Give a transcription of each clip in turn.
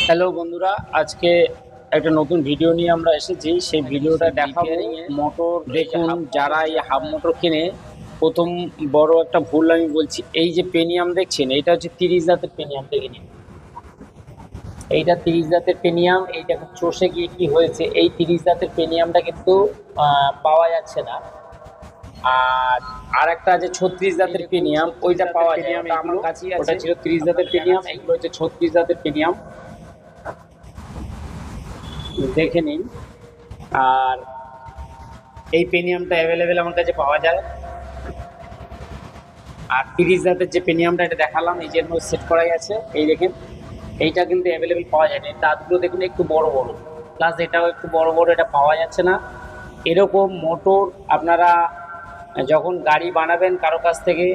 Hello বন্ধুরা, আজকে একটা নতুন ভিডিও নিয়ে আমরা এসেছি। সেই ভিডিওটা দেখাবো মোটর। দেখুন, যারা এই হাফ মোটর কেনে, প্রথম বড় একটা ভুল আমি বলছি। এই যে পেনিয়াম দেখছেন, এটা হচ্ছে 30 জাতের পেনিয়াম। দেখে নিন, এইটা 30 জাতের পেনিয়াম। এইটা চষে গিয়ে কি হয়েছে, এই 30 জাতের পেনিয়ামটা কিন্তু পাওয়া যাচ্ছে না। আর আর একটা আছে 36 জাতের পেনিয়াম, ওইটা পাওয়া যায়, ওটা আমার কাছেই আছে। ওটা ছিল 30 জাতের পেনিয়াম, এগুলো হচ্ছে 36 জাতের পেনিয়াম। দেখে নিন। আর এই পেনিয়ামটা অ্যাভেলেবেল আমার কাছে পাওয়া যায়। আর 30 জাতের যে পেনিয়ামটা এটা দেখালাম, এই যে সেট করাই আছে, এই দেখেন, এইটা কিন্তু অ্যাভেলেবেল পাওয়া যায় না। দাঁতগুলো দেখুন একটু বড় বড়, প্লাস এটাও একটু বড় বড়, এটা পাওয়া যাচ্ছে না। এরকম মোটর আপনারা যখন গাড়ি বানাবেন কারো কাছ থেকে,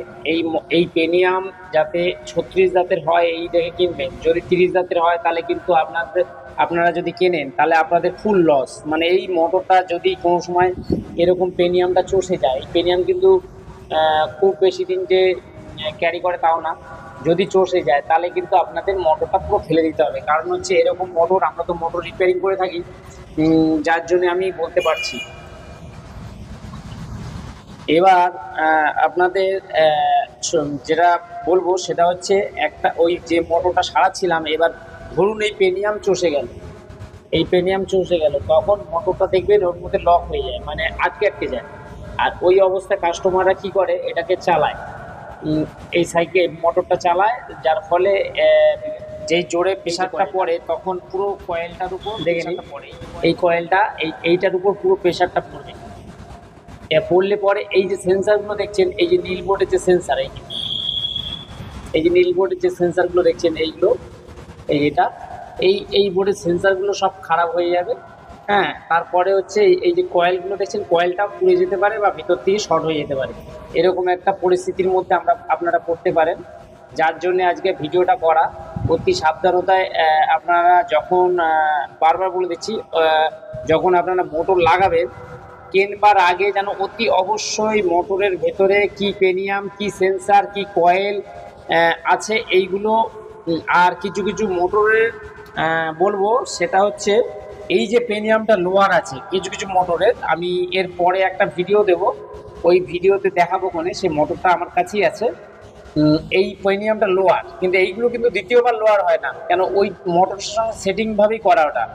এই পেনিয়াম যাতে 36 জাতের হয় এই দেখে কিনবেন। যদি 30 জাতের হয় তাহলে কিন্তু আপনারা যদি কেনেন তাহলে আপনাদের ফুল লস। মানে এই মোটরটা যদি কোনো সময় এরকম পেনিয়ামটা চষে যায়, এই পেনিয়াম কিন্তু খুব বেশি দিন যে ক্যারি করে তাও না। যদি চষে যায় তাহলে কিন্তু আপনাদের মোটরটা পুরো ফেলে দিতে হবে। কারণ হচ্ছে এরকম মোটর, আমরা তো মোটর রিপেয়ারিং করে থাকি, যার জন্য আমি বলতে পারছি। এবার আপনাদের যেটা বলবো সেটা হচ্ছে, একটা ওই যে মোটরটা সারাচ্ছিলাম, এবার ধরুন এই পেনিয়াম চষে গেল, এই পেনিয়াম চষে গেল, তখন মোটরটা দেখবেন ওর মধ্যে লক হয়ে যায়, মানে আটকে আটকে যায়। আর ওই অবস্থায় কাস্টমাররা কি করে, এটাকে চালায়, এই সাইকেল মোটরটা চালায়, যার ফলে যেই জোরে প্রেশারটা পড়ে তখন পুরো কয়েলটার উপর দেখে নিন, এই কয়েলটা এইটার উপর পুরো প্রেশারটা পড়বে। পড়লে পরে এই যে সেন্সারগুলো দেখছেন, এই যে নীল বোর্ডের যে সেন্সার, এই যে নীল বোর্ডের যে সেন্সারগুলো দেখছেন, এইগুলো, এটা এই বোর্ডের সেন্সারগুলো সব খারাপ হয়ে যাবে। হ্যাঁ, তারপরে হচ্ছে এই যে কয়েলগুলো দেখছেন, কয়েলটা পুড়ে যেতে পারে বা ভিতর থেকে শর্ট হয়ে যেতে পারে। এরকম একটা পরিস্থিতির মধ্যে আপনারা পড়তে পারেন। যার জন্য আজকে ভিডিওটা করা। অতি সাবধানতায় আপনারা যখন, বারবার বলে দিচ্ছি, যখন আপনারা মোটর লাগাবেন কেনবার আগে যেন অতি অবশ্যই মোটরের ভেতরে কি পেনিয়াম, কি সেন্সার, কি কয়েল আছে এইগুলো। আর কিছু কিছু মোটরের বলবো সেটা হচ্ছে, এই যে পেনিয়ামটা লোয়ার আছে কিছু কিছু মোটরের, আমি এর পরে একটা ভিডিও দেব, ওই ভিডিওতে দেখাবো কোনে, সেই মোটরটা আমার কাছেই আছে। এই পেনিয়ামটা লোয়ার, কিন্তু এইগুলো কিন্তু দ্বিতীয়বার লোয়ার হয় না, কেন ওই মোটরের সঙ্গে সেটিং ভাবেই করা ওটা।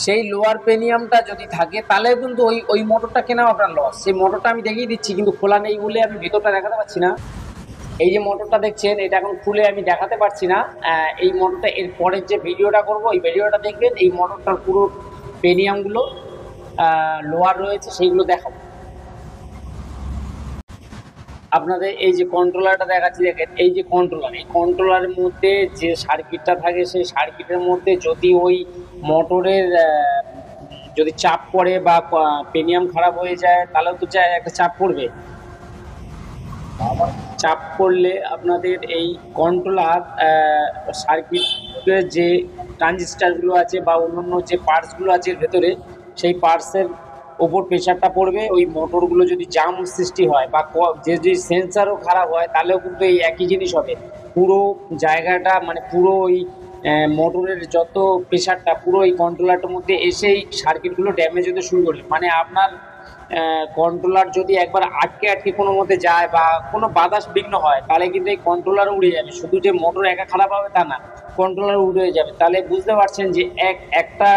সেই লোয়ার পেনিয়ামটা যদি থাকে তাহলে কিন্তু ওই ওই মোটরটা কেনাও আপনার লস। সেই মোটরটা আমি দেখিয়ে দিচ্ছি, কিন্তু খোলা নেই বলে আমি ভিতরটা দেখাতে পারছি না। এই যে মোটরটা দেখছেন, এটা এখন খুলে আমি দেখাতে পারছি না। এই মোটরটা এর পরের যে ভিডিওটা করব, এই ভিডিওটা দেখবেন, এই মোটরটার পুরো পেনিয়ামগুলো লোয়ার রয়েছে সেইগুলো দেখাবো আপনাদের। এই যে কন্ট্রোলারটা দেখাচ্ছি, দেখেন, এই যে কন্ট্রোলার, এই কন্ট্রোলারের মধ্যে যে সার্কিটটা থাকে, সেই সার্কিটের মধ্যে যদি ওই মোটরের যদি চাপ পড়ে বা পেনিয়াম খারাপ হয়ে যায়, তাহলেও তো একটা চাপ পড়বে। চাপ পড়লে আপনাদের এই কন্ট্রোলার সার্কিটের যে ট্রানজিস্টারগুলো আছে বা অন্যান্য যে পার্টসগুলো আছে এর ভেতরে, সেই পার্টসের ওপর প্রেশারটা পড়বে। ওই মোটরগুলো যদি জাম সৃষ্টি হয় বা যদি সেন্সারও খারাপ হয়, তাহলেও কিন্তু এই একই জিনিস হবে। পুরো জায়গাটা, মানে পুরো ওই মোটরের যত প্রেশারটা পুরো এই কন্ট্রোলারটার মধ্যে এসেই সার্কিটগুলো ড্যামেজ হতে শুরু করবে। মানে আপনার কন্ট্রোলার যদি একবার আটকে আটকে কোনো মতে যায় বা কোনো বাতাস বিঘ্ন হয়, তাহলে কিন্তু এই কন্ট্রোলার উড়ে যাবে। শুধু যে মোটর একা খারাপ হবে তা না, কন্ট্রোলার উড়ে যাবে। তাহলে বুঝতে পারছেন যে একটা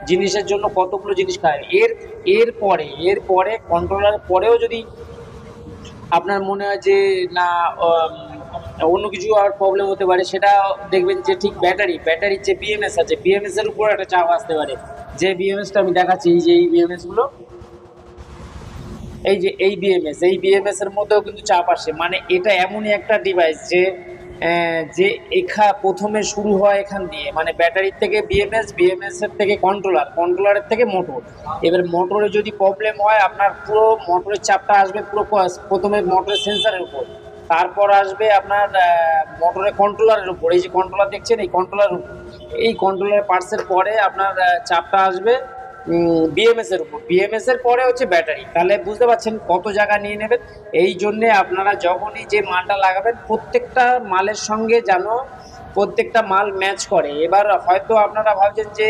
জিনিসের জন্য কতগুলো জিনিস খারাপ। এর পরে কন্ট্রোলারের পরেও যদি আপনার মনে হয় যে না, অন্য কিছু আর প্রবলেম হতে পারে, সেটা দেখবেন যে ঠিক ব্যাটারির যে বিএমএস আছে, বিএমএস এর উপর একটা চাপ আসতে পারে। যে বিএমএসটা আমি দেখাচ্ছি, এই যে এই বিএমএস গুলো, এই বিএমএস এর মধ্যেও কিন্তু চাপ আসে। মানে এটা এমনই একটা ডিভাইস যে যে প্রথমে শুরু হয় এখান দিয়ে, মানে ব্যাটারির থেকে বিএমএস, বিএমএস এর থেকে কন্ট্রোলার, কন্ট্রোলারের থেকে মোটর। এবার মোটরে যদি প্রবলেম হয়, আপনার পুরো মোটরের চাপটা আসবে পুরো প্রথমে মোটরের সেন্সারের উপর, তারপর আসবে আপনার মোটরের কন্ট্রোলারের উপর। এই যে কন্ট্রোলার দেখছেন, এই কন্ট্রোলার পার্টসের পরে আপনার চাপটা আসবে বিএমএস এর উপর। বিএমএস এর পরে হচ্ছে ব্যাটারি। তাহলে বুঝতে পারছেন কত জায়গা নিয়ে নেবেন। এই জন্যে আপনারা যখনই যে মালটা লাগাবেন, প্রত্যেকটা মালের সঙ্গে যেন প্রত্যেকটা মাল ম্যাচ করে। এবার হয়তো আপনারা ভাবছেন যে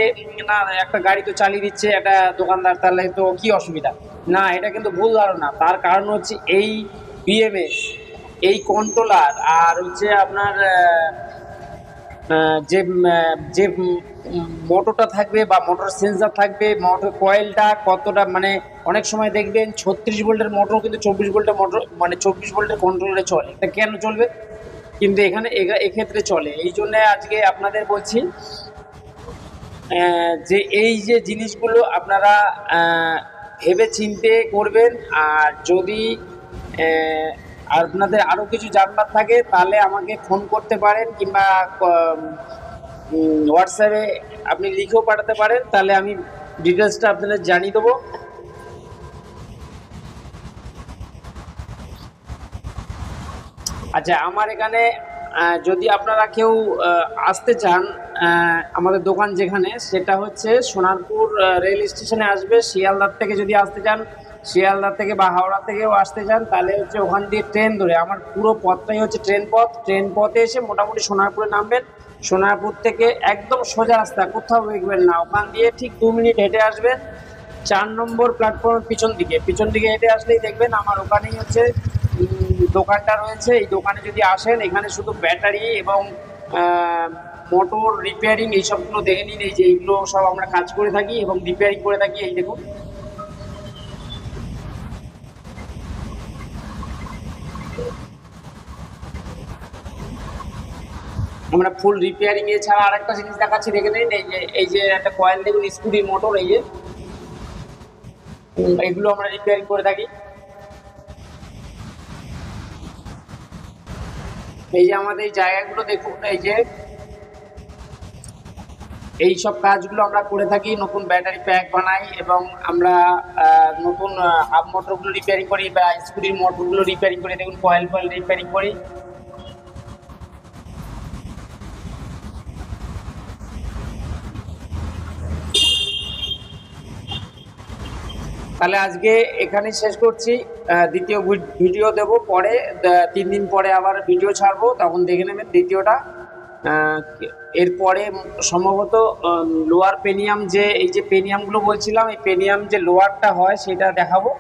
না একটা গাড়ি তো চালিয়ে দিচ্ছে একটা দোকানদার, তাহলে তো কি অসুবিধা? না, এটা কিন্তু ভুল ধারণা। তার কারণ হচ্ছে এই বিএমএস, এই কন্ট্রোলার, আর হচ্ছে আপনার যে মোটরটা থাকবে বা মোটর সেন্সার থাকবে, মোটর কয়েলটা কতটা, মানে অনেক সময় দেখবেন 36 ভোল্টের মোটর কিন্তু 24 ভোল্টের মোটর, মানে 24 ভোল্টের কন্ট্রোলারে চলে। এটা কেন চলবে? কিন্তু এখানে এক্ষেত্রে চলে। এই জন্য আজকে আপনাদের বলছি যে এই যে জিনিসগুলো আপনারা ভেবে চিন্তে করবেন। আর যদি আপনাদের আরও কিছু জানবার থাকে তাহলে আমাকে ফোন করতে পারেন, কিংবা হোয়াটসঅ্যাপে আপনি লিখেও পাঠাতে পারেন, তাহলে আমি ডিটেলসটা আপনাদের জানিয়ে দেবো। আচ্ছা, আমার এখানে যদি আপনারা কেউ আসতে চান, আমাদের দোকান যেখানে, সেটা হচ্ছে সোনারপুর রেল স্টেশনে আসবে। শিয়ালদার থেকে যদি আসতে চান, শিয়ালদার থেকে বা হাওড়া থেকেও আসতে চান, তাহলে হচ্ছে ওখান দিয়ে ট্রেন ধরে, আমার পুরো পথটাই হচ্ছে ট্রেন পথ। ট্রেন পথে এসে মোটামুটি সোনারপুরে নামবেন। সোনারপুর থেকে একদম সোজা রাস্তা, কোথাও দেখবেন না, ওখান দিয়ে ঠিক 2 মিনিট হেঁটে আসবেন। 4 নম্বর প্ল্যাটফর্মের পিছন দিকে হেঁটে আসলেই দেখবেন আমার ওখানেই হচ্ছে দোকানটা রয়েছে। এই দোকানে যদি আসেন, এখানে শুধু ব্যাটারি এবং মোটর রিপেয়ারিং এইসবগুলো দেখে নিন। এই যে এইগুলো সব আমরা কাজ করে থাকি এবং রিপেয়ারিং করে থাকি। এই দেখুন, আমরা ফুল রিপেয়ারিং। এছাড়া আরেকটা জিনিস দেখাচ্ছি, দেখে নিন। এই যে একটা কয়েল দেখুন, স্কুটি মোটর, এই যে এগুলো আমরা রিপেয়ারিং করে থাকি। এই যে আমাদের এই জায়গাগুলো দেখুন, এই যে এই সব কাজগুলো আমরা করে থাকি। নতুন ব্যাটারি প্যাক বানাই এবং আমরা নতুন হাফ মোটরগুলো রিপেয়ারিং করি বা স্কুটির মোটরগুলো রিপেয়ারিং করি। দেখুন, কয়েল রিপেয়ারিং করি। তাহলে আজকে এখানেই শেষ করছি। দ্বিতীয় ভিডিও দেব পরে, 3 দিন পরে আবার ভিডিও ছাড়বো, তখন দেখে নেবেন দ্বিতীয়টা। এরপরে সম্ভবত লোয়ার পেনিয়াম, যে এই যে পেনিয়ামগুলো বলছিলাম, এই পেনিয়াম যে লোয়ারটা হয় সেটা দেখাবো।